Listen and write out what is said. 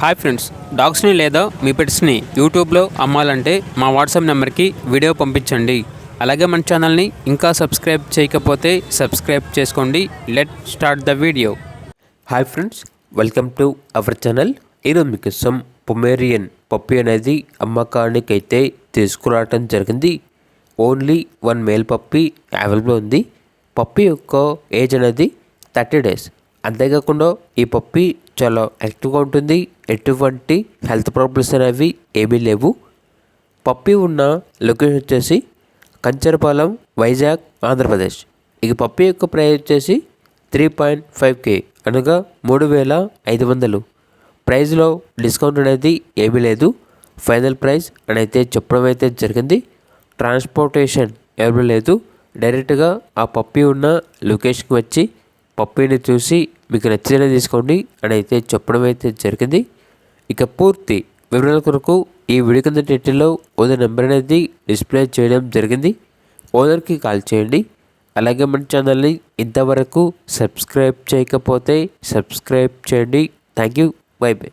Hi friends, డాగ్స్ని లేదా మీ పెట్స్ని యూట్యూబ్లో అమ్మాలంటే మా వాట్సాప్ నెంబర్కి వీడియో పంపించండి. అలాగే మన ఛానల్ని ఇంకా సబ్స్క్రైబ్ చేయకపోతే సబ్స్క్రైబ్ చేసుకోండి. Let start the video. Hi friends, welcome to our channel. ఈరోజు మీకోసం పొమేరియన్ పప్పీ అనేది అమ్మకానికి అయితే తీసుకురావటం జరిగింది. ఓన్లీ 1 మేల్ పప్పీ అవైలబుల్ ఉంది. పప్పీ యొక్క ఏజ్ అనేది 30 days. అంతేకాకుండా ఈ పప్పీ చాలా యాక్టివ్గా ఉంటుంది. ఎటువంటి హెల్త్ ప్రాబ్లమ్స్ అనేవి ఏమీ లేవు. పప్పీ ఉన్న లొకేషన్ వచ్చేసి కంచరపాలెం, వైజాగ్, ఆంధ్రప్రదేశ్. ఇక పప్పీ యొక్క ప్రైస్ వచ్చేసి 3.5K అనగా 3,500. ప్రైస్లో డిస్కౌంట్ అనేది ఏమీ లేదు. ఫైనల్ ప్రైస్ అని అయితే చెప్పడం అయితే జరిగింది. ట్రాన్స్పోర్టేషన్ ఎవరు లేదు. డైరెక్ట్గా ఆ పప్పీ ఉన్న లొకేషన్కి వచ్చి పప్పీని చూసి మీకు నచ్చిన తీసుకోండి అని అయితే చెప్పడం అయితే జరిగింది. ఇక పూర్తి వివరాల కొరకు ఈ వీడియో కింద టైటిల్లో ఓనర్ నెంబర్ అనేది డిస్ప్లే చేయడం జరిగింది. ఓనర్కి కాల్ చేయండి. అలాగే మన ఛానల్ని ఇంతవరకు సబ్స్క్రైబ్ చేయకపోతే సబ్స్క్రైబ్ చేయండి. Thank you. By by.